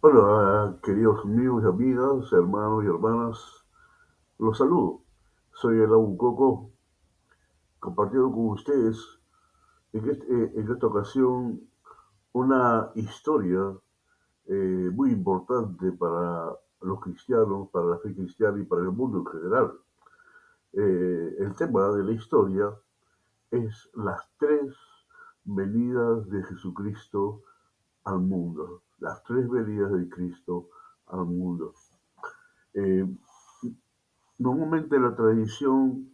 Hola, queridos amigos y amigas, hermanos y hermanas, los saludo. Soy el Abu Coco, compartiendo con ustedes en esta ocasión una historia muy importante para los cristianos, para la fe cristiana y para el mundo en general. El tema de la historia es las tres venidas de Jesucristo al mundo, las tres venidas de Cristo al mundo. Eh, Normalmente la tradición,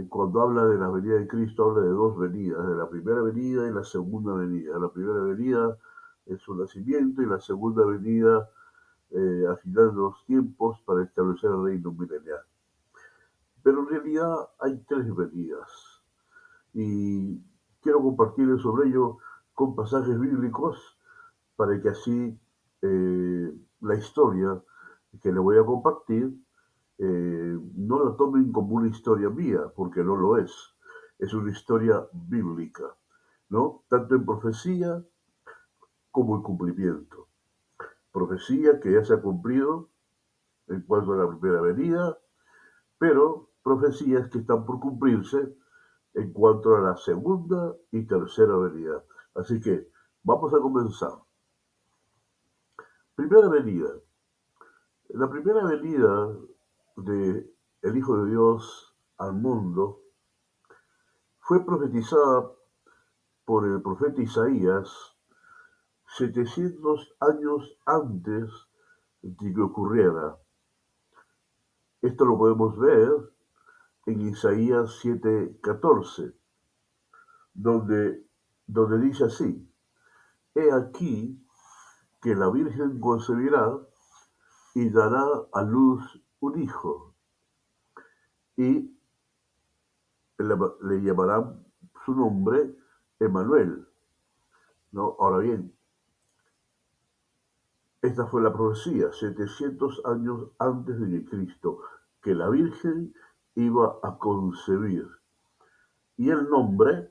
cuando habla de la venida de Cristo, habla de dos venidas, de la primera venida y la segunda venida. La primera venida es su nacimiento y la segunda venida a final de los tiempos para establecer el reino milenial. Pero en realidad hay tres venidas y quiero compartirles sobre ello con pasajes bíblicos para que así la historia que le voy a compartir no la tomen como una historia mía, porque no lo es. Es una historia bíblica, ¿no? Tanto en profecía como en cumplimiento. Profecía que ya se ha cumplido en cuanto a la primera venida, pero profecías que están por cumplirse en cuanto a la segunda y tercera venida. Así que vamos a comenzar. Primera venida. La primera venida de el Hijo de Dios al mundo fue profetizada por el profeta Isaías 700 años antes de que ocurriera. Esto lo podemos ver en Isaías 7:14, donde, donde dice así: He aquí que la Virgen concebirá y dará a luz un hijo, y le llamarán su nombre Emmanuel, ¿no? Ahora bien, esta fue la profecía 700 años antes de Cristo, que la Virgen iba a concebir. Y el nombre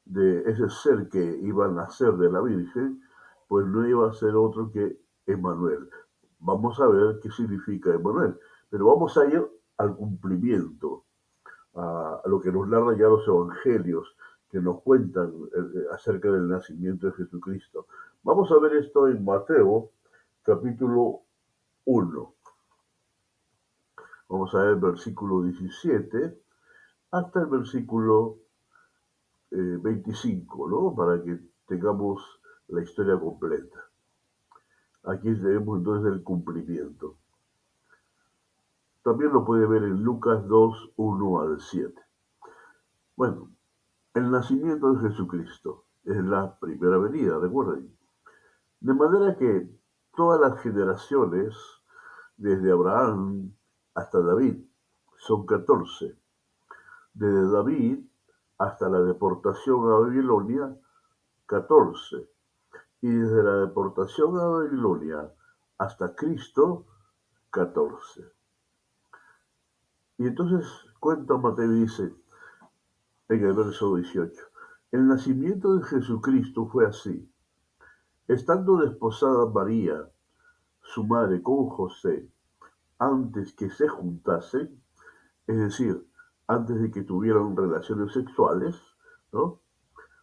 de ese ser que iba a nacer de la Virgen, pues no iba a ser otro que Emmanuel. Vamos a ver qué significa Emmanuel, pero vamos a ir al cumplimiento, a lo que nos narran ya los evangelios, que nos cuentan acerca del nacimiento de Jesucristo. Vamos a ver esto en Mateo, capítulo 1. Vamos a ver el versículo 17 hasta el versículo 25, ¿no? Para que tengamos la historia completa. Aquí tenemos entonces el cumplimiento. También lo puede ver en Lucas 2, 1 al 7. Bueno, el nacimiento de Jesucristo es la primera venida, recuerden. De manera que todas las generaciones, desde Abraham hasta David, son 14. Desde David hasta la deportación a Babilonia, 14. Y desde la deportación a Babilonia hasta Cristo, 14. Y entonces cuenta Mateo y dice en el verso 18, el nacimiento de Jesucristo fue así. Estando desposada María, su madre, con José, antes que se juntasen, es decir, antes de que tuvieran relaciones sexuales, ¿no?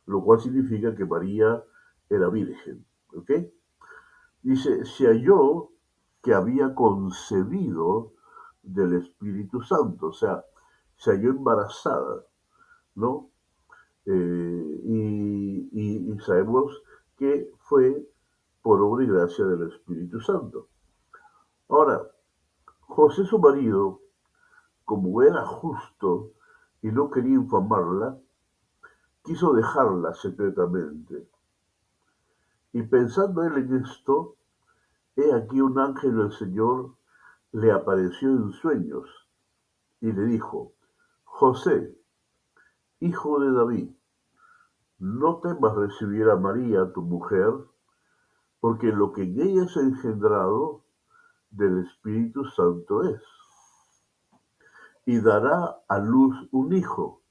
Lo cual significa que María era virgen, ¿ok? Dice, se halló que había concebido del Espíritu Santo, o sea, se halló embarazada, ¿no? Y sabemos que fue por obra y gracia del Espíritu Santo. Ahora, José su marido, como era justo y no quería infamarla, quiso dejarla secretamente. Y pensando él en esto, he aquí un ángel del Señor le apareció en sueños y le dijo, José, hijo de David, no temas recibir a María, tu mujer, porque lo que en ella es engendrado del Espíritu Santo es. Y dará a luz un hijo,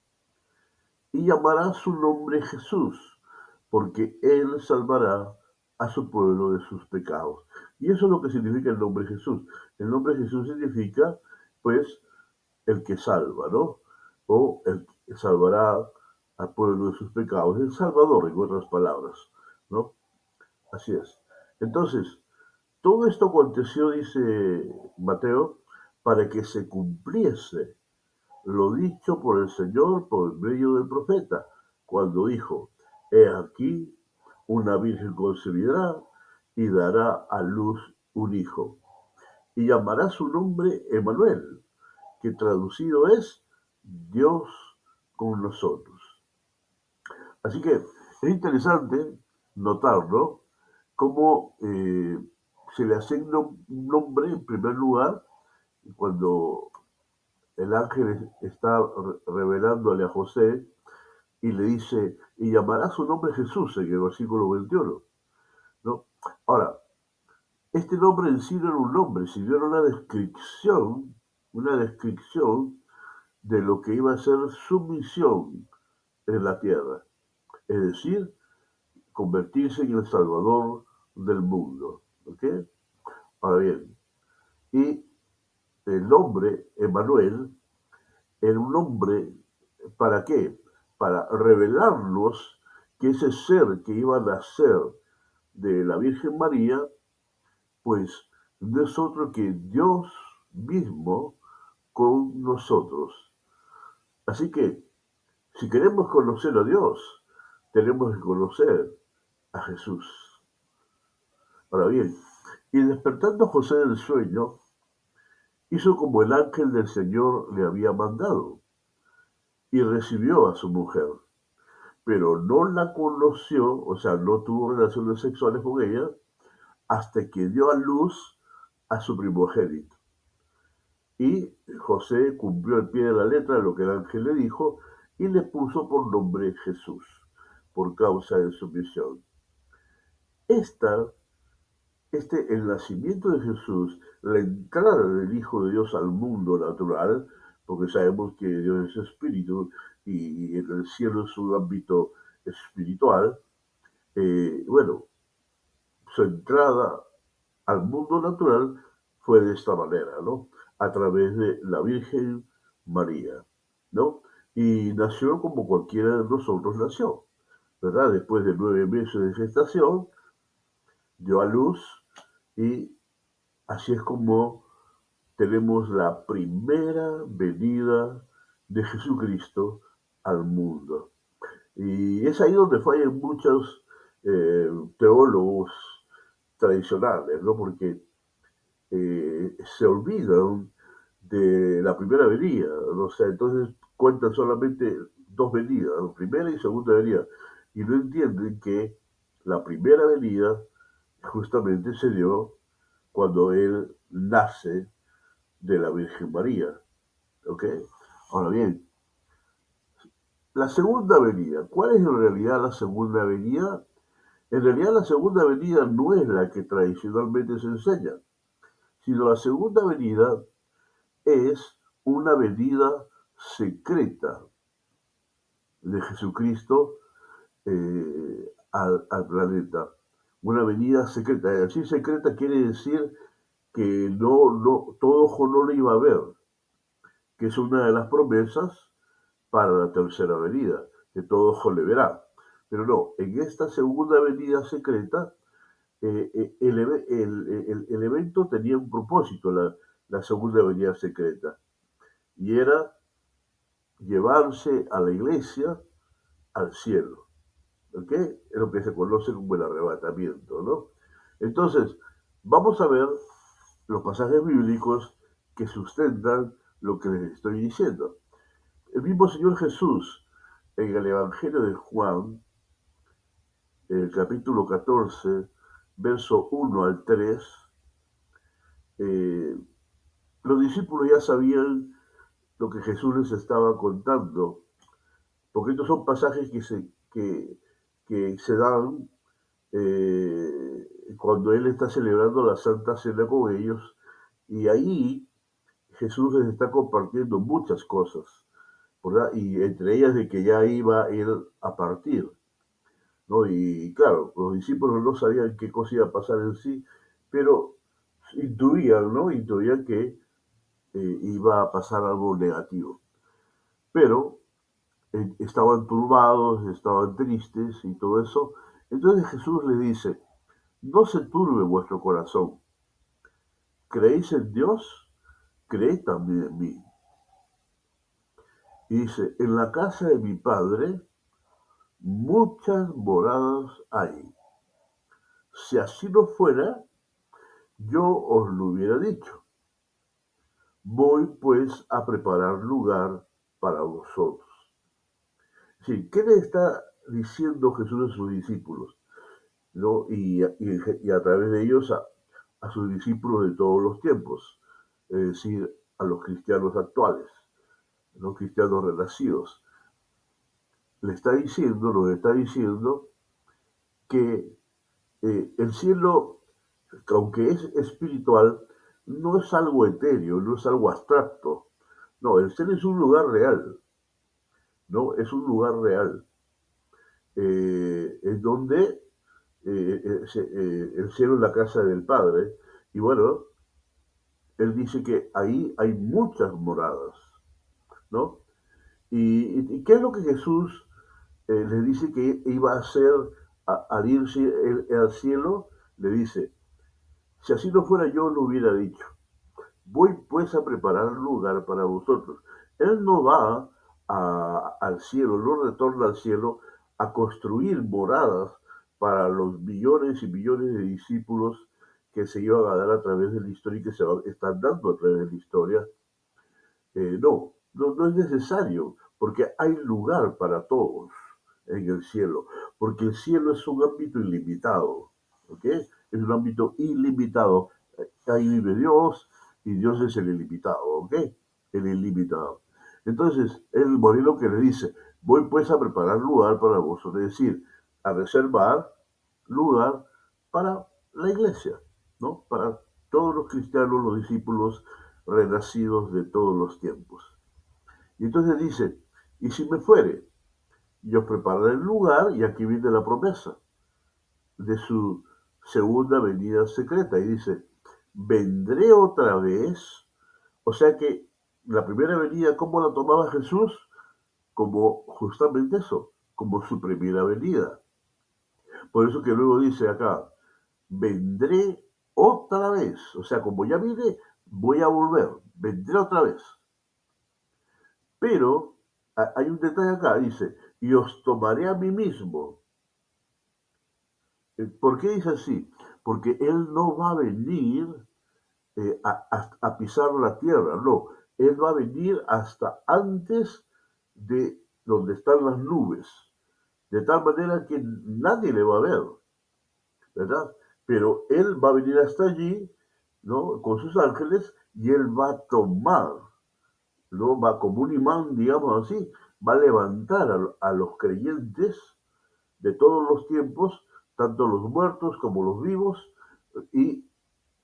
y llamará su nombre Jesús, porque él salvará a su pueblo de sus pecados. Y eso es lo que significa el nombre Jesús. El nombre Jesús significa, pues, el que salva, ¿no? O el que salvará al pueblo de sus pecados. El Salvador, en otras palabras, ¿no? Así es. Entonces, todo esto aconteció, dice Mateo, para que se cumpliese lo dicho por el Señor por medio del profeta, cuando dijo, he aquí, una virgen concebirá y dará a luz un hijo, y llamará su nombre Emmanuel, que traducido es Dios con nosotros. Así que es interesante notar, ¿no? Cómo se le asigna un nombre en primer lugar cuando el ángel está revelándole a José y le dice, y llamará su nombre Jesús en el versículo 21, ¿no? Ahora, este nombre en sí no era un nombre, sino era una descripción de lo que iba a ser su misión en la tierra, es decir, convertirse en el Salvador del mundo, ¿ok? Ahora bien, y el nombre Emmanuel era un nombre, ¿para qué? Para revelarnos que ese ser que iba a nacer de la Virgen María, pues no es otro que Dios mismo con nosotros. Así que, si queremos conocer a Dios, tenemos que conocer a Jesús. Ahora bien, y despertando José del sueño, hizo como el ángel del Señor le había mandado, y recibió a su mujer, pero no la conoció, o sea, no tuvo relaciones sexuales con ella, hasta que dio a luz a su primogénito. Y José cumplió al pie de la letra lo que el ángel le dijo y le puso por nombre Jesús, por causa de su misión. Esta, el nacimiento de Jesús, la entrada del Hijo de Dios al mundo natural, porque sabemos que Dios es espíritu y el cielo es un ámbito espiritual, bueno, su entrada al mundo natural fue de esta manera, ¿no? A través de la Virgen María, ¿no? Y nació como cualquiera de nosotros nació, ¿verdad? Después de 9 meses de gestación, dio a luz y así es como tenemos la primera venida de Jesucristo al mundo. Y es ahí donde fallan muchos teólogos tradicionales, ¿no? Porque se olvidan de la primera venida, ¿no? O sea, entonces cuentan solamente dos venidas, primera y segunda venida, y no entienden que la primera venida justamente se dio cuando él nace de la Virgen María, ¿ok? Ahora bien, la segunda venida, ¿cuál es en realidad la segunda venida? En realidad la segunda venida no es la que tradicionalmente se enseña, sino la segunda venida es una venida secreta de Jesucristo al planeta. Una venida secreta. Decir secreta quiere decir que todo ojo no lo iba a ver, que es una de las promesas para la tercera venida, que todo ojo le verá. Pero no, en esta segunda venida secreta, el evento tenía un propósito, la segunda venida secreta, y era llevarse a la iglesia al cielo, ¿ok? Es lo que se conoce como el arrebatamiento, ¿no? Entonces, vamos a ver los pasajes bíblicos que sustentan lo que les estoy diciendo. El mismo Señor Jesús, en el Evangelio de Juan, en el capítulo 14, verso 1 al 3, eh, los discípulos ya sabían lo que Jesús les estaba contando, porque estos son pasajes que se dan cuando Él está celebrando la Santa Cena con ellos, y ahí Jesús les está compartiendo muchas cosas, ¿verdad? Y entre ellas de que ya iba Él a partir. ¿no? Y claro, los discípulos no sabían qué cosa iba a pasar en sí, pero intuían, ¿no? Intuían que iba a pasar algo negativo. Pero estaban turbados, estaban tristes y todo eso. Entonces Jesús les dice, no se turbe vuestro corazón. ¿Creéis en Dios? Creed también en mí. Y dice, en la casa de mi padre muchas moradas hay. Si así no fuera, yo os lo hubiera dicho. Voy pues a preparar lugar para vosotros. Sí, ¿qué le está diciendo Jesús a sus discípulos? ¿No? Y a través de ellos a sus discípulos de todos los tiempos, es decir, a los cristianos actuales, los cristianos renacidos. Nos está diciendo que el cielo, aunque es espiritual, no es algo etéreo, no es algo abstracto. No, el cielo es un lugar real, ¿no? Es un lugar real, en donde el cielo es la casa del Padre. Y bueno, él dice que ahí hay muchas moradas, ¿no? ¿Y qué es lo que Jesús le dice que iba a hacer al irse al cielo? Le dice, si así no fuera yo lo hubiera dicho. Voy pues a preparar lugar para vosotros. Él no va al cielo, no retorna al cielo a construir moradas para los millones y millones de discípulos que se iban a dar a través de la historia y que están dando a través de la historia. No es necesario, porque hay lugar para todos en el cielo, porque el cielo es un ámbito ilimitado, ¿ok? Es un ámbito ilimitado. Ahí vive Dios y Dios es el ilimitado, ¿ok? El ilimitado. Entonces, el modelo que le dice, voy pues a preparar lugar para vosotros, es decir, a reservar lugar para la iglesia, ¿no? Para todos los cristianos, los discípulos renacidos de todos los tiempos. Y entonces dice, y si me fuere, yo prepararé el lugar, y aquí viene la promesa de su segunda venida secreta. Y dice, vendré otra vez. O sea que la primera venida, ¿cómo la tomaba Jesús? Como justamente eso, como su primera venida. Por eso que luego dice acá, vendré otra vez. O sea, como ya vine, voy a volver, vendré otra vez. Pero hay un detalle acá, dice, y os tomaré a mí mismo. ¿Por qué dice así? Porque Él no va a venir a pisar la tierra, no. Él va a venir hasta antes de donde están las nubes, de tal manera que nadie le va a ver, ¿verdad? Pero Él va a venir hasta allí, ¿no? Con sus ángeles y Él va a tomar, ¿no? Va como un imán, digamos así, va a levantar a los creyentes de todos los tiempos, tanto los muertos como los vivos, y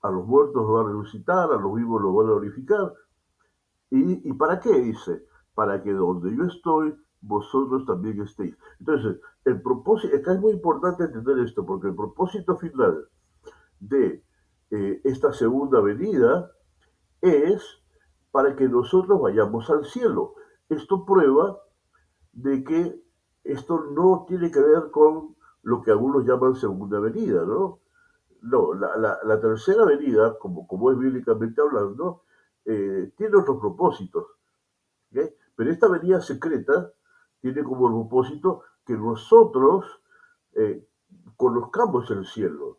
a los muertos los va a resucitar, a los vivos los va a glorificar. ¿Y para qué? Dice, para que donde yo estoy, vosotros también estéis. Entonces, el propósito, acá es muy importante entender esto, porque el propósito final de esta segunda venida es para que nosotros vayamos al cielo. Esto prueba de que esto no tiene que ver con lo que algunos llaman segunda venida, ¿no? No, la tercera venida, como es bíblicamente hablando, tiene otros propósitos, ¿ok? Pero esta venida secreta tiene como propósito que nosotros eh, conozcamos el cielo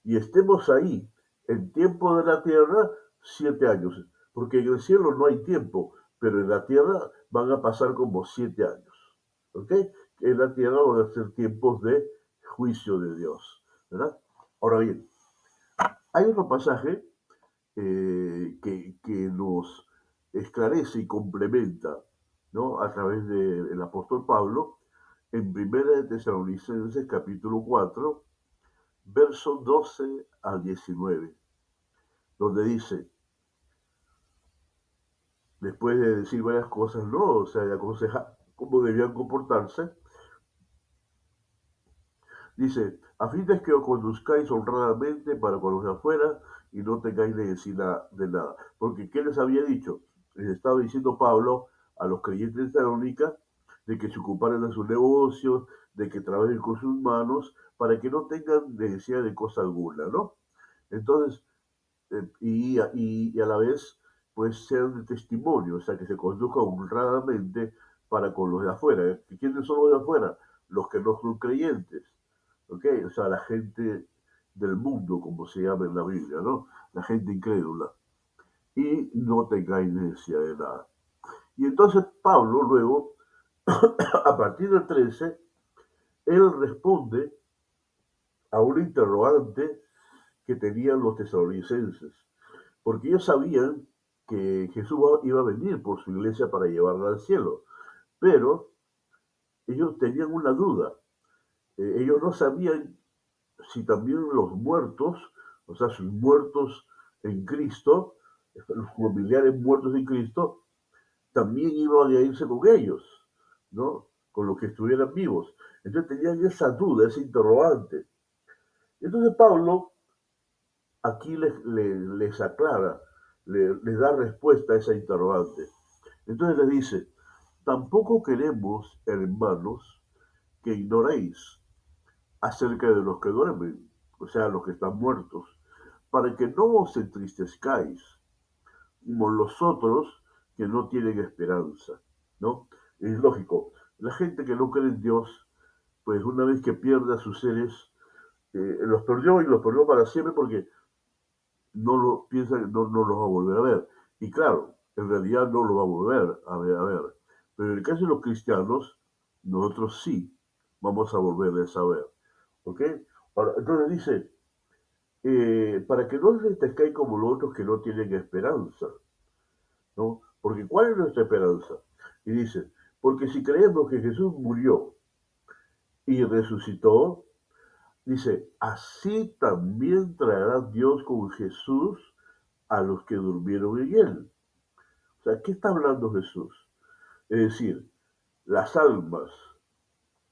y estemos ahí, en tiempo de la tierra, 7 años, porque en el cielo no hay tiempo, pero en la tierra van a pasar como 7 años, ¿ok? En la tierra van a ser tiempos de juicio de Dios, ¿verdad? Ahora bien, hay otro pasaje que nos esclarece y complementa, ¿no? A través del apóstol Pablo, en Primera de Tesalonicenses capítulo 4, versos 12 al 19, donde dice, después de decir varias cosas, ¿no? O sea, de aconsejar cómo debían comportarse, Dice, a fin de que os conduzcáis honradamente para con los de afuera y no tengáis necesidad de nada. Porque, ¿qué les había dicho? Les estaba diciendo Pablo a los creyentes de Tesalónica de que se ocuparan de sus negocios, de que trabajen con sus manos, para que no tengan necesidad de cosa alguna, ¿no? Entonces, y a la vez, pues sean de testimonio, o sea, que se conduzcan honradamente para con los de afuera. ¿Quiénes son los de afuera? Los que no son creyentes, ¿ok? O sea, la gente del mundo, como se llama en la Biblia, ¿no? La gente incrédula. Y no tengáis necesidad de nada. Y entonces Pablo luego, a partir del 13, él responde a un interrogante que tenían los tesalonicenses, porque ellos sabían que Jesús iba a venir por su iglesia para llevarla al cielo, pero ellos tenían una duda. Ellos no sabían si también los muertos, o sea, sus muertos en Cristo, los familiares muertos en Cristo, también iban a irse con ellos, ¿no? Con los que estuvieran vivos. Entonces tenían esa duda, ese interrogante. Entonces Pablo aquí les aclara, les da respuesta a esa interrogante. Entonces les dice, tampoco queremos, hermanos, que ignoréis acerca de los que duermen, o sea, los que están muertos, para que no os entristezcáis como los otros que no tienen esperanza, ¿no? Es lógico, la gente que no cree en Dios, pues una vez que pierde a sus seres, los perdió y los perdió para siempre porque no lo piensa que no los va a volver a ver. Y claro, en realidad no lo va a volver a ver. Pero en el caso de los cristianos, nosotros sí vamos a volverles a ver. ¿Ok? Ahora, entonces dice, para que no os entristezcáis como los otros que no tienen esperanza, ¿no? Porque ¿cuál es nuestra esperanza? Y dice, porque si creemos que Jesús murió y resucitó, dice, así también traerá Dios con Jesús a los que durmieron en él. O sea, ¿qué está hablando Jesús? Es decir, las almas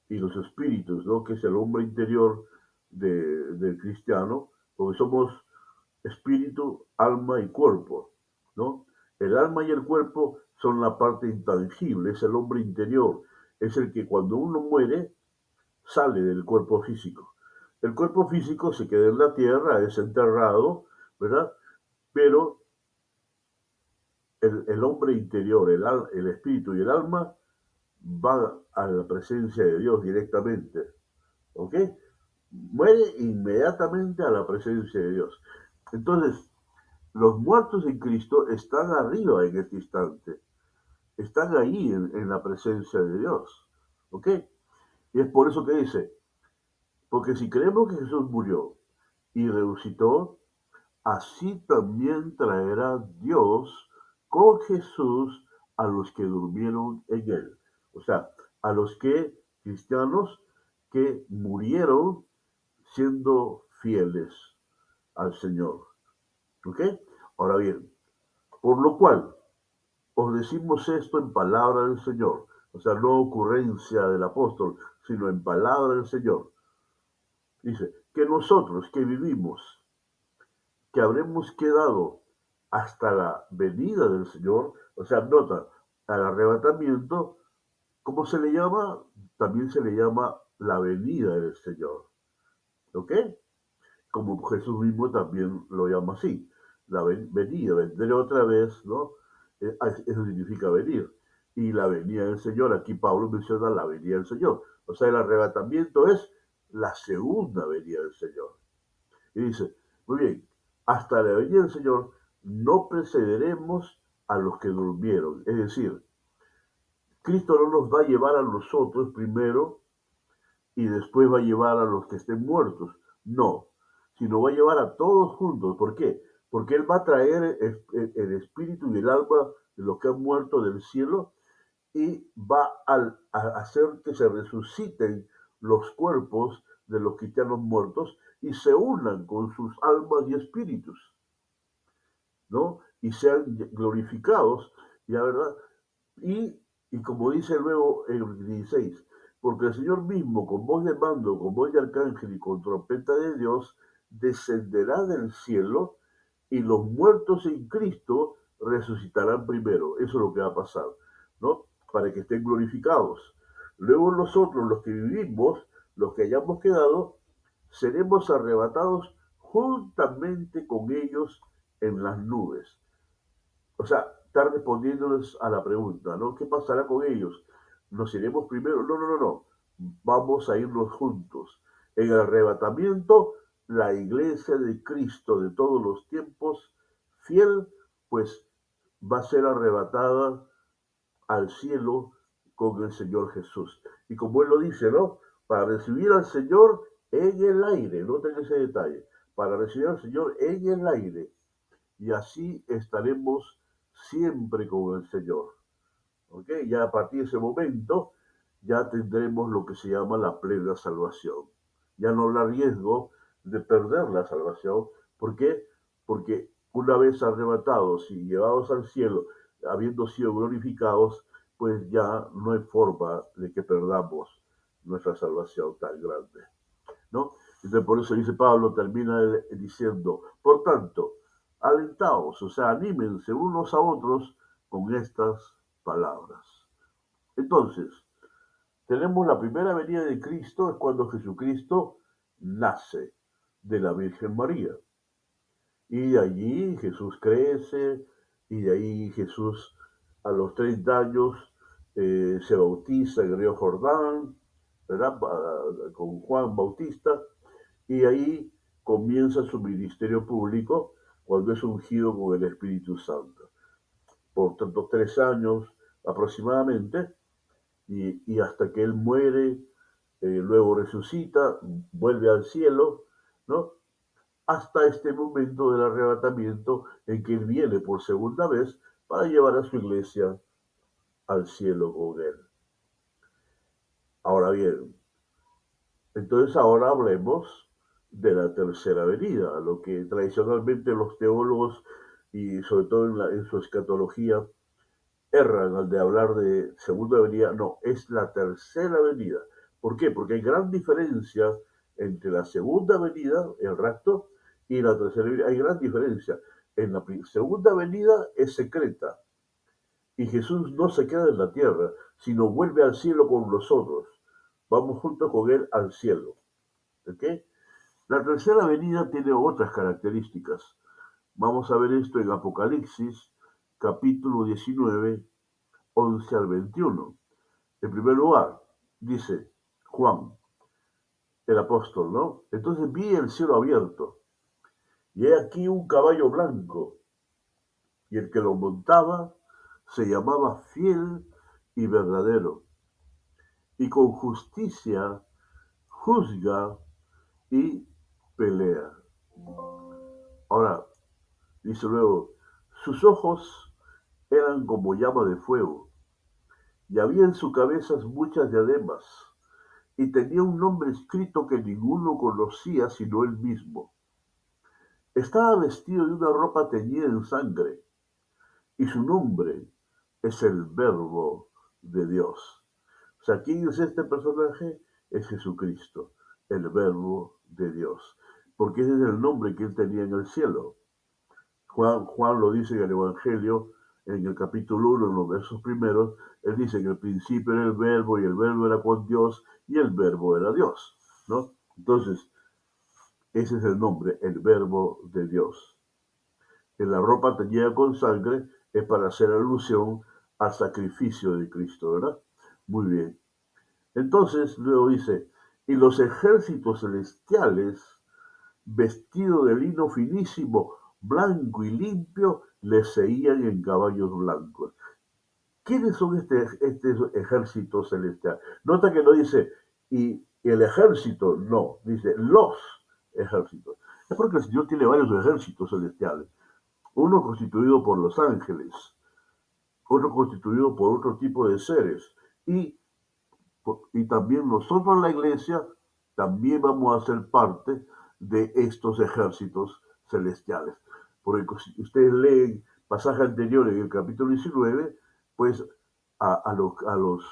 y los espíritus, ¿no? Que es el hombre interior del cristiano, porque somos espíritu, alma y cuerpo, ¿no? El alma y el cuerpo son la parte intangible, es el hombre interior, es el que cuando uno muere sale del cuerpo físico. El cuerpo físico se queda en la tierra, es enterrado, ¿verdad? Pero el hombre interior, el espíritu y el alma van a la presencia de Dios directamente, ¿ok? Muere inmediatamente a la presencia de Dios. Entonces, los muertos en Cristo están arriba en este instante, están ahí en la presencia de Dios, ¿ok? Y es por eso que dice, porque si creemos que Jesús murió y resucitó, así también traerá Dios con Jesús a los que durmieron en él. O sea, a los que, cristianos, que murieron siendo fieles al Señor. ¿Ok? Ahora bien, por lo cual os decimos esto en palabra del Señor. O sea, no ocurrencia del apóstol, sino en palabra del Señor. Dice, que nosotros que vivimos que habremos quedado hasta la venida del Señor, o sea, nota, al arrebatamiento, ¿cómo se le llama? También se le llama la venida del Señor, ¿ok? Como Jesús mismo también lo llama así, la venida, vendré otra vez, ¿no? Eso significa venir. Y la venida del Señor, aquí Pablo menciona la venida del Señor. O sea, el arrebatamiento es la segunda venida del Señor. Y dice, muy bien, hasta la venida del Señor no precederemos a los que durmieron. Es decir, Cristo no nos va a llevar a nosotros primero y después va a llevar a los que estén muertos. No, sino va a llevar a todos juntos. ¿Por qué? Porque Él va a traer el espíritu y el alma de los que han muerto del cielo y va a hacer que se resuciten los cuerpos de los cristianos muertos y se unan con sus almas y espíritus, ¿no? Y sean glorificados, ya verdad. Y, y como dice luego en el 16, porque el Señor mismo, con voz de mando, con voz de arcángel y con trompeta de Dios, descenderá del cielo y los muertos en Cristo resucitarán primero. Eso es lo que va a pasar, ¿no? Para que estén glorificados. Luego nosotros, los que vivimos, los que hayamos quedado, seremos arrebatados juntamente con ellos en las nubes. O sea, está respondiéndoles a la pregunta, ¿no? ¿Qué pasará con ellos? ¿Nos iremos primero? No, no, no, no. Vamos a irnos juntos. En el arrebatamiento, la iglesia de Cristo de todos los tiempos, fiel, pues va a ser arrebatada al cielo con el Señor Jesús. Y como él lo dice, ¿no? Para recibir al Señor en el aire, noten ese detalle, para recibir al Señor en el aire. Y así estaremos siempre con el Señor. ¿Ok? Ya a partir de ese momento ya tendremos lo que se llama la plena salvación. Ya no habrá riesgo de perder la salvación. ¿Por qué? Porque una vez arrebatados y llevados al cielo, habiendo sido glorificados, pues ya no hay forma de que perdamos nuestra salvación tan grande, ¿no? Entonces por eso dice Pablo, termina diciendo, por tanto, alentaos, o sea, anímense unos a otros con estas palabras. Entonces, tenemos la primera venida de Cristo, es cuando Jesucristo nace de la Virgen María. Y de allí Jesús crece, y de ahí Jesús a los 30 años se bautiza en el río Jordán, ¿verdad? Con Juan Bautista, y ahí comienza su ministerio público cuando es ungido con el Espíritu Santo. Por tanto, 3 años aproximadamente, y hasta que él muere, luego resucita, vuelve al cielo, ¿no? Hasta este momento del arrebatamiento en que él viene por segunda vez para llevar a su iglesia al cielo con él. Ahora bien, entonces ahora hablemos de la tercera venida, lo que tradicionalmente los teólogos y sobre todo en su escatología erran al de hablar de segunda venida. No, es la tercera venida. ¿Por qué? Porque hay gran diferencia entre la segunda venida, el rapto, y la tercera venida. Hay gran diferencia. En la segunda venida es secreta y Jesús no se queda en la tierra, sino vuelve al cielo con nosotros. Vamos juntos con él al cielo. ¿Ok? La tercera venida tiene otras características. Vamos a ver esto en Apocalipsis, capítulo 19, 11 al 21. En primer lugar, dice Juan, el apóstol, ¿no? Entonces vi el cielo abierto, y he aquí un caballo blanco, y el que lo montaba se llamaba Fiel y Verdadero, y con justicia juzga y pelea. Ahora, dice luego, sus ojos eran como llama de fuego, y había en su cabeza muchas diademas, y tenía un nombre escrito que ninguno conocía sino él mismo. Estaba vestido de una ropa teñida en sangre, y su nombre es el Verbo de Dios. O sea, ¿quién es este personaje? Es Jesucristo, el Verbo de Dios, porque ese es el nombre que él tenía en el cielo. Juan lo dice en el Evangelio, en el capítulo 1, en los versos primeros, él dice que en el principio era el verbo y el verbo era con Dios y el verbo era Dios, ¿no? Entonces, ese es el nombre, el verbo de Dios. En la ropa teñida con sangre es para hacer alusión al sacrificio de Cristo, ¿verdad? Muy bien. Entonces, luego dice, y los ejércitos celestiales, vestidos de lino finísimo, blanco y limpio, le seguían en caballos blancos. ¿Quiénes son este ejército celestial? Nota que no dice, y el ejército, no, dice los ejércitos. Es porque el Señor tiene varios ejércitos celestiales. Uno constituido por los ángeles, otro constituido por otro tipo de seres. Y también nosotros, la iglesia, también vamos a ser parte de estos ejércitos celestiales. Porque si ustedes leen pasaje anterior en el capítulo 19, pues a los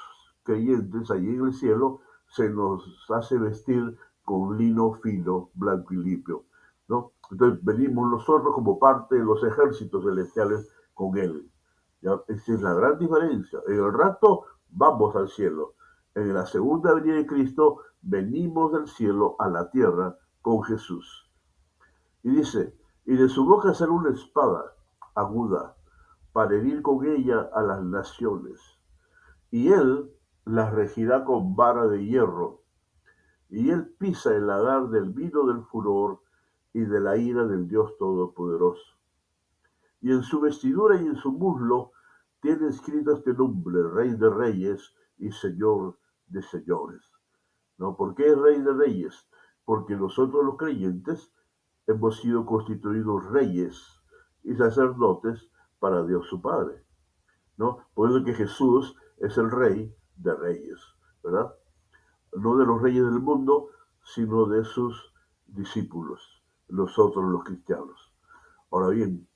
creyentes allí en el cielo se nos hace vestir con lino fino, blanco y limpio, ¿no? Entonces venimos nosotros como parte de los ejércitos celestiales con Él. ¿Ya? Esa es la gran diferencia. En el rapto vamos al cielo. En la segunda venida de Cristo venimos del cielo a la tierra con Jesús. Y dice, y de su boca sale una espada aguda para herir con ella a las naciones. Y él las regirá con vara de hierro. Y él pisa el lagar del vino del furor y de la ira del Dios Todopoderoso. Y en su vestidura y en su muslo tiene escrito este nombre, Rey de Reyes y Señor de Señores. ¿No? ¿Por qué es Rey de Reyes? Porque nosotros los creyentes hemos sido constituidos reyes y sacerdotes para Dios su Padre, ¿no? Por eso que Jesús es el Rey de Reyes, ¿verdad? No de los reyes del mundo, sino de sus discípulos, nosotros los cristianos. Ahora bien,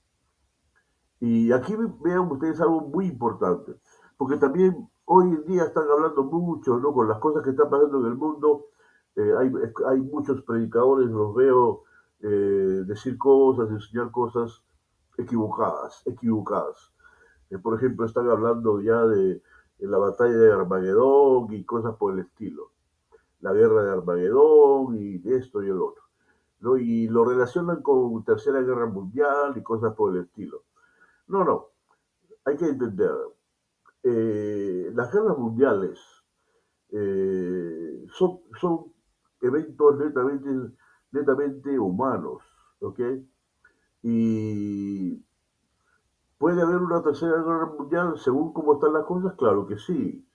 y aquí vean ustedes algo muy importante, porque también hoy en día están hablando mucho, ¿no? Con las cosas que están pasando en el mundo, hay muchos predicadores, los veo decir cosas, enseñar cosas equivocadas. Por ejemplo, están hablando ya de la batalla de Armagedón y cosas por el estilo. La guerra de Armagedón y esto y el otro, ¿no? Y lo relacionan con Tercera Guerra Mundial y cosas por el estilo. No, no, hay que entender. Las guerras mundiales son eventos netamente humanos, ¿ok? Y puede haber una tercera guerra mundial según cómo están las cosas, claro que sí.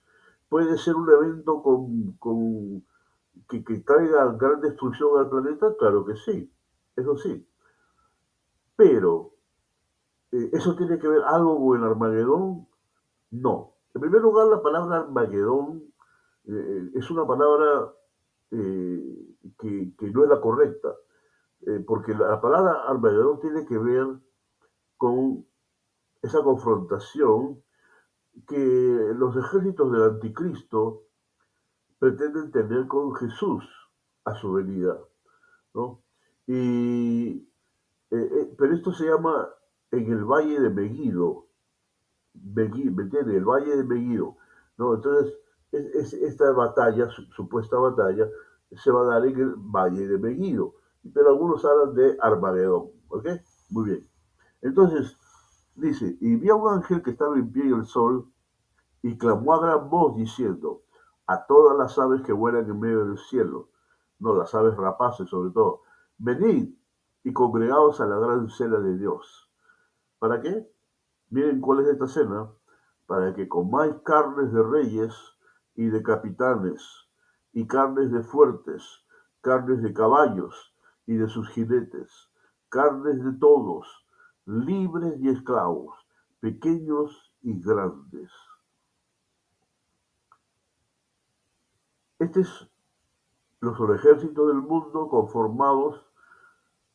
Puede ser un evento que traiga gran destrucción al planeta, claro que sí, eso sí. Pero, ¿eso tiene que ver algo con el Armagedón? No. En primer lugar, la palabra Armagedón es una palabra que no es la correcta, porque la palabra Armagedón tiene que ver con esa confrontación que los ejércitos del anticristo pretenden tener con Jesús a su venida, ¿no? Y, pero esto se llama en el Valle de Megiddo, ¿me entiendes? El Valle de Megiddo, ¿no? Entonces, esta batalla, supuesta batalla, se va a dar en el Valle de Megiddo, pero algunos hablan de Armagedón, ¿ok? Muy bien. Entonces, dice, y vi a un ángel que estaba en pie en el sol y clamó a gran voz diciendo, a todas las aves que vuelan en medio del cielo, no, las aves rapaces sobre todo, venid y congregaos a la gran cena de Dios. ¿Para qué? Miren cuál es esta cena, para que comáis carnes de reyes y de capitanes, y carnes de fuertes, carnes de caballos y de sus jinetes, carnes de todos, libres y esclavos, pequeños y grandes. Este es los ejércitos del mundo conformados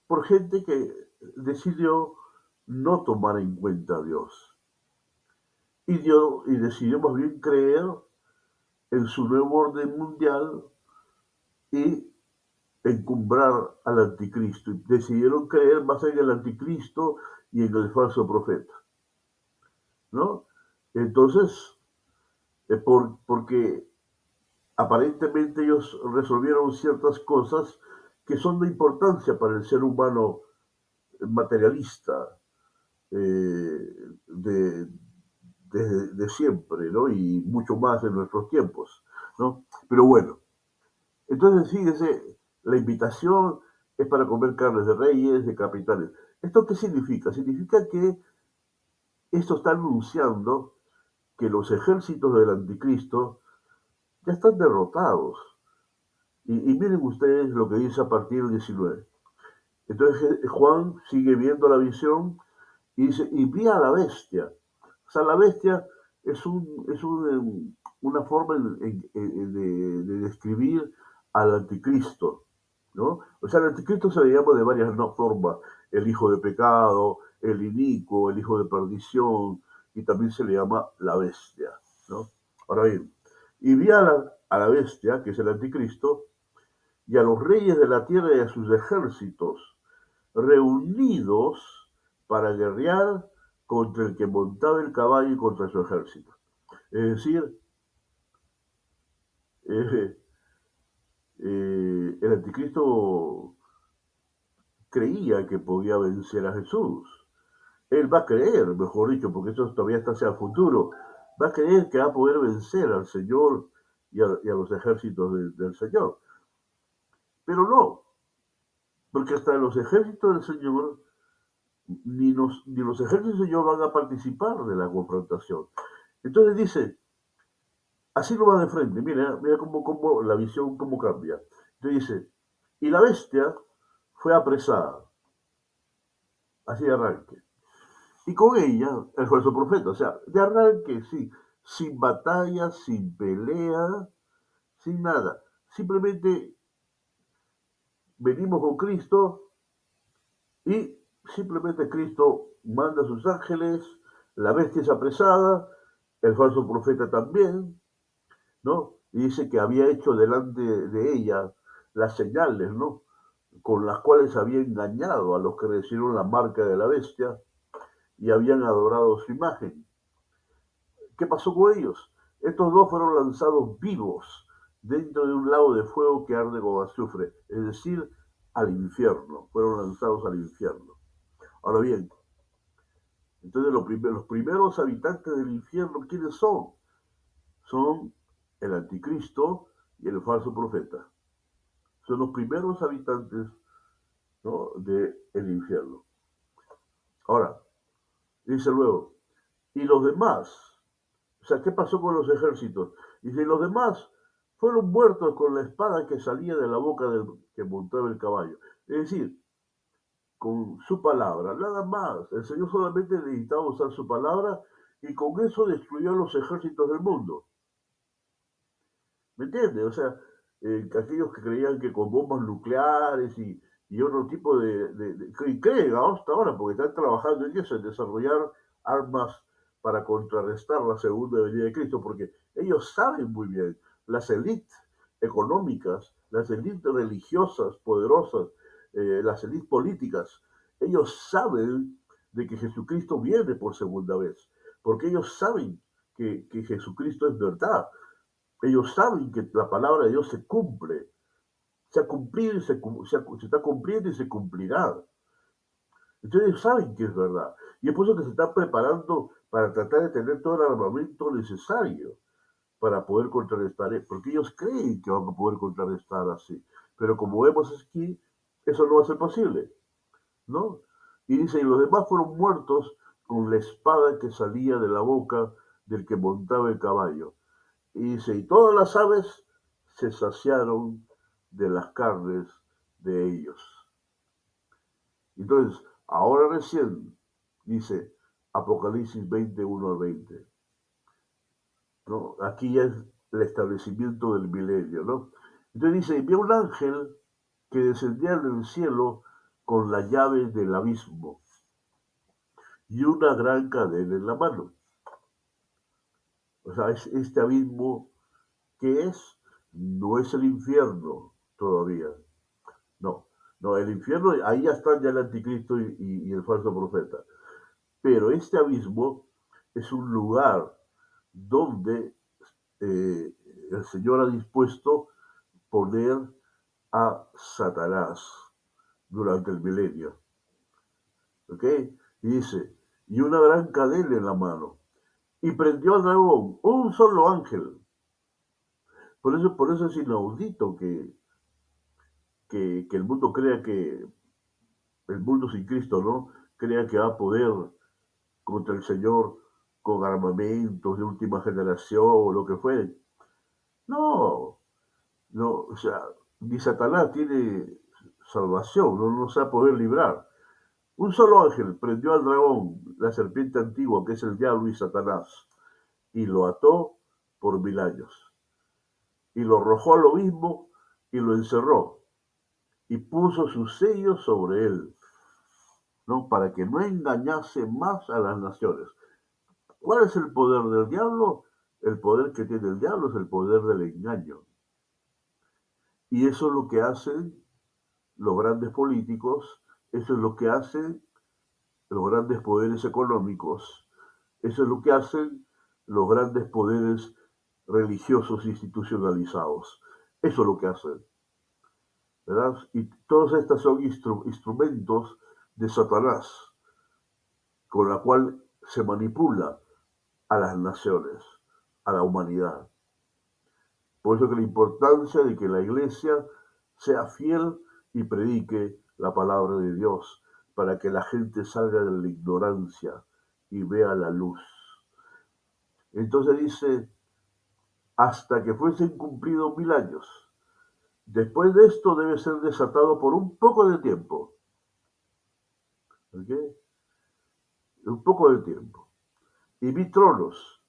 por gente que decidió no tomar en cuenta a Dios y decidió más bien creer en su nuevo orden mundial y encumbrar al anticristo. Y decidieron creer más en el anticristo y en el falso profeta, ¿no? Entonces, porque aparentemente ellos resolvieron ciertas cosas que son de importancia para el ser humano materialista de siempre, ¿no? Y mucho más en nuestros tiempos, ¿no? Pero bueno, entonces fíjese, la invitación es para comer carnes de reyes, de capitanes. ¿Esto qué significa? Significa que esto está anunciando que los ejércitos del anticristo ya están derrotados. Y miren ustedes lo que dice a partir del 19. Entonces Juan sigue viendo la visión y dice, y vi a la bestia. O sea, la bestia es una forma de describir al anticristo, ¿no? O sea, al anticristo se le llama de varias formas, el hijo de pecado, el inicuo, el hijo de perdición, y también se le llama la bestia, ¿no? Ahora bien, Y vi a la bestia, que es el anticristo, y a los reyes de la tierra y a sus ejércitos, reunidos para guerrear contra el que montaba el caballo y contra su ejército. Es decir, eh, el anticristo creía que podía vencer a Jesús. Él va a creer, mejor dicho, porque eso todavía está hacia el futuro, va a creer que va a poder vencer al Señor y a los ejércitos del Señor. Pero no, porque hasta los ejércitos del Señor, ni los ejércitos del Señor van a participar de la confrontación. Entonces dice, así lo va de frente, mira cómo la visión cómo cambia. Entonces dice, y la bestia fue apresada, así de arranque. Y con ella, el falso profeta, o sea, de arranque, sí, sin batalla, sin pelea, sin nada. Simplemente venimos con Cristo y simplemente Cristo manda a sus ángeles, la bestia es apresada, el falso profeta también, ¿no? Y dice que había hecho delante de ella las señales, ¿no? Con las cuales había engañado a los que recibieron la marca de la bestia y habían adorado su imagen. ¿Qué pasó con ellos? Estos dos fueron lanzados vivos dentro de un lago de fuego que arde con azufre, es decir, al infierno. Fueron lanzados al infierno. Ahora bien, entonces los primeros habitantes del infierno, ¿quiénes son? Son el anticristo y el falso profeta. Son los primeros habitantes, ¿no?, del infierno. Ahora, dice luego, y los demás, o sea, ¿qué pasó con los ejércitos? Dice, los demás fueron muertos con la espada que salía de la boca del que montaba el caballo. Es decir, con su palabra, nada más. El Señor solamente necesitaba usar su palabra y con eso destruyó a los ejércitos del mundo. ¿Me entiendes? O sea, aquellos que creían que con bombas nucleares y otro tipo que creen hasta ahora, porque están trabajando en eso, en desarrollar armas para contrarrestar la segunda venida de Cristo, porque ellos saben muy bien, las élites económicas, las élites religiosas poderosas, las élites políticas, ellos saben de que Jesucristo viene por segunda vez, porque ellos saben que Jesucristo es verdad. Ellos saben que la palabra de Dios se cumple, se ha cumplido y se está cumpliendo y se cumplirá. Entonces ellos saben que es verdad. Y es por eso que se están preparando para tratar de tener todo el armamento necesario para poder contrarrestar, porque ellos creen que van a poder contrarrestar así. Pero como vemos aquí, eso no va a ser posible, ¿no? Y dice, y los demás fueron muertos con la espada que salía de la boca del que montaba el caballo. Y dice, y todas las aves se saciaron de las carnes de ellos. Entonces, ahora recién, dice Apocalipsis 21 al 20, ¿no? Aquí ya es el establecimiento del milenio, ¿no? Entonces dice, vi un ángel que descendía del cielo con la llave del abismo y una gran cadena en la mano. O sea, es este abismo que es, no es el infierno todavía. No, no, el infierno, ahí ya están ya el anticristo y el falso profeta. Pero este abismo es un lugar donde eh, el Señor ha dispuesto poner a Satanás durante el milenio. ¿Ok? Y dice, y una gran cadena en la mano. Y prendió al dragón, un solo ángel. Por eso es inaudito que el mundo crea que, el mundo sin Cristo, ¿no? Crea que va a poder contra el Señor con armamentos de última generación o lo que fuere. No, no, o sea, ni Satanás tiene salvación, no se va a poder librar. Un solo ángel prendió al dragón, la serpiente antigua, que es el diablo y Satanás, y lo ató por 1000 años. Y lo arrojó al abismo y lo encerró, y puso sus sellos sobre él, ¿no? Para que no engañase más a las naciones. ¿Cuál es el poder del diablo? El poder que tiene el diablo es el poder del engaño. Y eso es lo que hacen los grandes políticos, eso es lo que hacen los grandes poderes económicos, eso es lo que hacen los grandes poderes religiosos institucionalizados. Eso es lo que hacen, ¿verdad? Y todos estos son instrumentos de Satanás, con la cual se manipula a las naciones, a la humanidad. Por eso que la importancia de que la iglesia sea fiel y predique la palabra de Dios, para que la gente salga de la ignorancia y vea la luz. Entonces dice, hasta que fuesen cumplidos 1000 años. Después de esto debe ser desatado por un poco de tiempo. ¿Ok? Un poco de tiempo. Y vi tronos,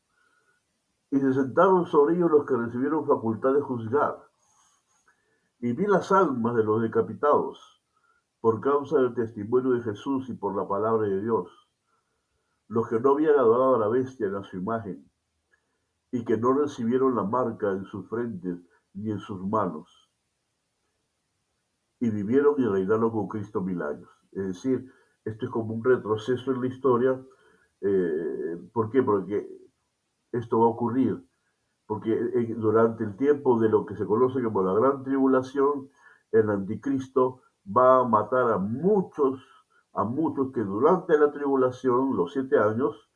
y se sentaron sobre ellos los que recibieron facultad de juzgar. Y vi las almas de los decapitados, por causa del testimonio de Jesús y por la palabra de Dios, los que no habían adorado a la bestia ni a su imagen, y que no recibieron la marca en sus frentes ni en sus manos, y vivieron y reinaron con Cristo 1000 años. Es decir, esto es como un retroceso en la historia. ¿Por qué? Porque esto va a ocurrir, porque durante el tiempo de lo que se conoce como la Gran Tribulación, el anticristo va a matar a muchos que durante la tribulación, los 7 años,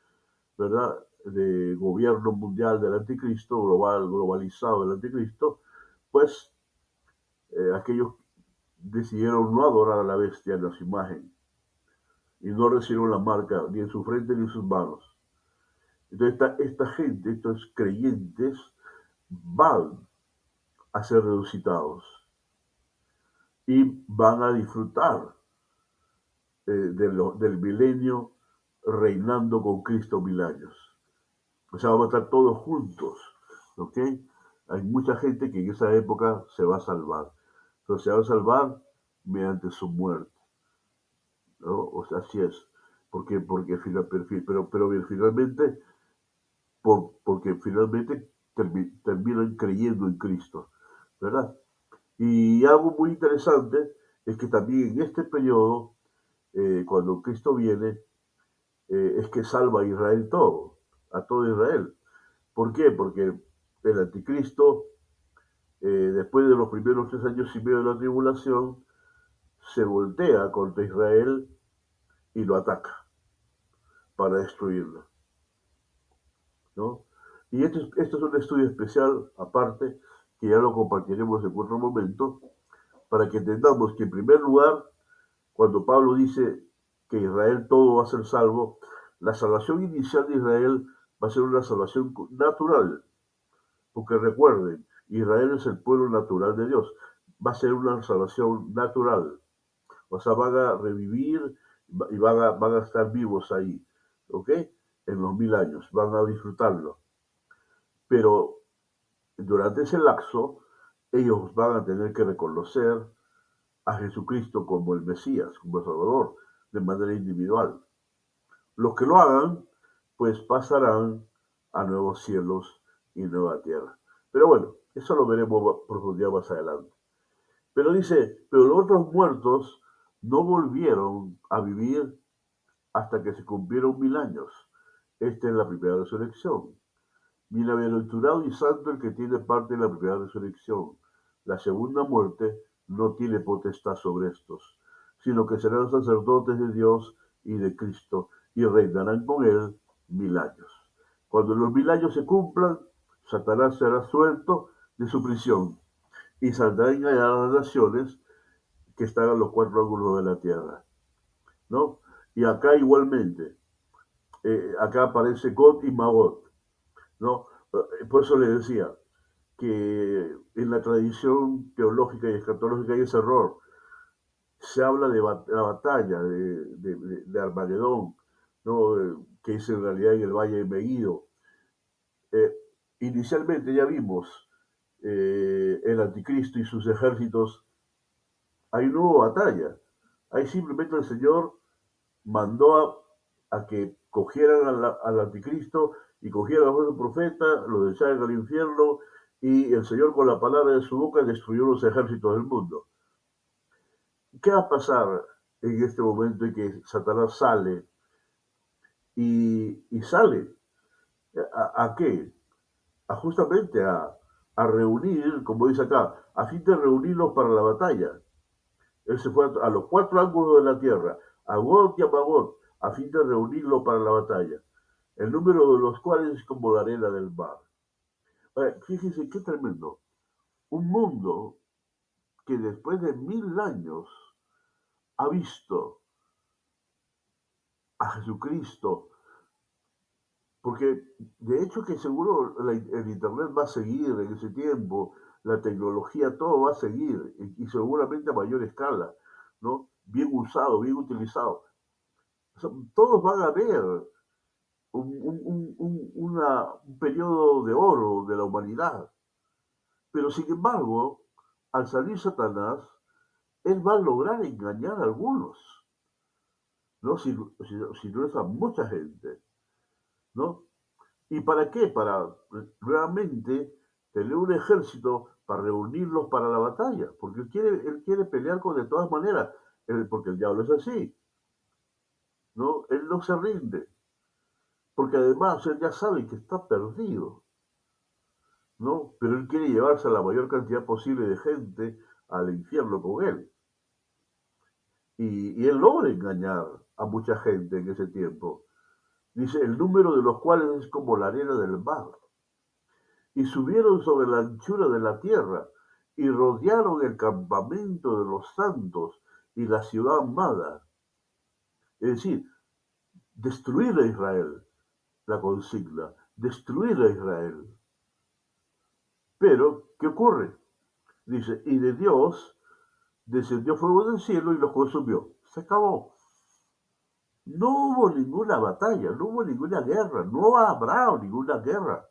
¿verdad?, de gobierno mundial del anticristo, globalizado del anticristo, pues aquellos decidieron no adorar a la bestia en su imagen y no recibieron la marca ni en su frente ni en sus manos. Entonces esta gente, estos creyentes, van a ser resucitados y van a disfrutar del milenio reinando con Cristo 1000 años. O sea, vamos a estar todos juntos, ¿ok? Hay mucha gente que en esa época se va a salvar, pero se va a salvar mediante su muerte, ¿no? O sea, así es, pero finalmente, porque finalmente terminan creyendo en Cristo, ¿verdad? Y algo muy interesante es que también en este periodo, cuando Cristo viene, es que salva a Israel todo, a todo Israel. ¿Por qué? Porque el anticristo, después de los primeros 3 años y medio de la tribulación, se voltea contra Israel y lo ataca para destruirlo, ¿no? Y esto es un estudio especial, aparte, que ya lo compartiremos en otro momento, para que entendamos que en primer lugar, cuando Pablo dice que Israel todo va a ser salvo, la salvación inicial de Israel va a ser una salvación natural, porque recuerden, Israel es el pueblo natural de Dios, va a ser una salvación natural, o sea, van a revivir y van a estar vivos ahí, ¿ok? En los 1000 años, van a disfrutarlo, pero durante ese lapso, ellos van a tener que reconocer a Jesucristo como el Mesías, como el Salvador, de manera individual. Los que lo hagan, pues pasarán a nuevos cielos y nueva tierra. Pero bueno, eso lo veremos profundidad más adelante. Pero dice, pero los otros muertos no volvieron a vivir hasta que se cumplieron 1000 años. Esta es la primera resurrección. Bienaventurado y santo el que tiene parte en la primera resurrección. La segunda muerte no tiene potestad sobre estos, sino que serán sacerdotes de Dios y de Cristo y reinarán con él 1000 años. Cuando los 1000 años se cumplan, Satanás será suelto de su prisión y saldrá a engañar a las naciones que están a los 4 ángulos de la tierra, ¿no? Y acá igualmente, acá aparece God y Magot, ¿no? Por eso le decía que en la tradición teológica y escatológica hay ese error. Se habla de la batalla de Armagedón, ¿no? Que es en realidad en el Valle de Megiddo. Eh, Inicialmente ya vimos el anticristo y sus ejércitos. Ahí no hubo batalla. Ahí simplemente el Señor mandó a que cogieran al anticristo y cogieron a los profetas, los echaron al infierno, y el Señor con la palabra de su boca destruyó los ejércitos del mundo. ¿Qué va a pasar en este momento en que Satanás sale y sale? ¿A qué? Justamente a reunir, como dice acá, a fin de reunirlos para la batalla. Él se fue a los cuatro ángulos de la tierra, a Gog y a Magog, a fin de reunirlos para la batalla, el número de los cuales es como la arena del mar. Fíjense qué tremendo. Un mundo que después de 1000 años ha visto a Jesucristo, porque de hecho que seguro el Internet va a seguir en ese tiempo, la tecnología, todo va a seguir, y seguramente a mayor escala, ¿no? Bien usado, bien utilizado. O sea, todos van a ver un periodo de oro de la humanidad. Pero sin embargo, al salir Satanás, él va a lograr engañar a algunos, ¿no? Si no es a mucha gente, ¿no? ¿Y para qué? Para nuevamente tener un ejército para reunirlos para la batalla, porque él quiere pelear con de todas maneras, porque el diablo es así, ¿no? Él no se rinde, porque además él ya sabe que está perdido, ¿no? Pero él quiere llevarse a la mayor cantidad posible de gente al infierno con él. Y él logra engañar a mucha gente en ese tiempo. Dice, el número de los cuales es como la arena del mar. Y subieron sobre la anchura de la tierra y rodearon el campamento de los santos y la ciudad amada. Es decir, destruir a Israel, la consigna, destruir a Israel. Pero, ¿qué ocurre? Dice, y de Dios descendió fuego del cielo y los consumió. Se acabó. No hubo ninguna batalla, no hubo ninguna guerra, no habrá ninguna guerra.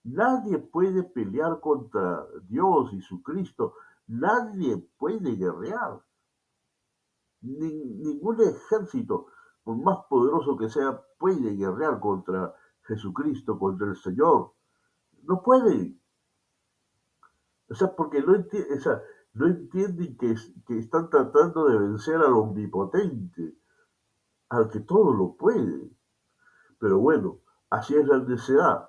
Nadie puede pelear contra Dios y su Cristo. Nadie puede guerrear. Ningún ejército, por más poderoso que sea, puede guerrear contra Jesucristo, contra el Señor. No puede. O sea, porque no entienden que están tratando de vencer al omnipotente, al que todo lo puede. Pero bueno, así es la necedad,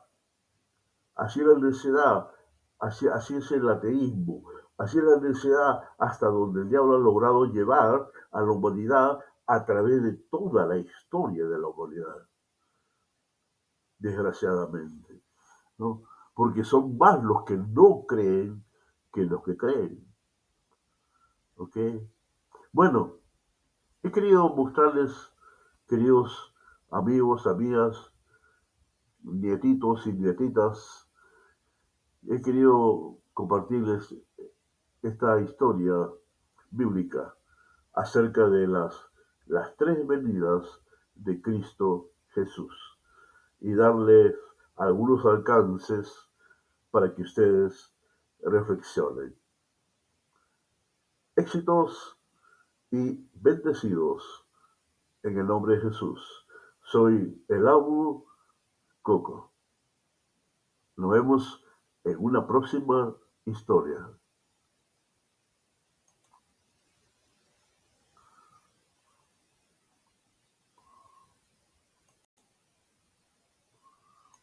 así es la necedad, así es el ateísmo, así es la necedad hasta donde el diablo ha logrado llevar a la humanidad a través de toda la historia de la humanidad, desgraciadamente, ¿no? Porque son más los que no creen que los que creen, ¿ok? Bueno, he querido mostrarles, queridos amigos, amigas, nietitos y nietitas, he querido compartirles esta historia bíblica acerca de las tres venidas de Cristo Jesús y darles algunos alcances para que ustedes reflexionen. Éxitos y bendecidos en el nombre de Jesús. Soy el Abu Coco. Nos vemos en una próxima historia.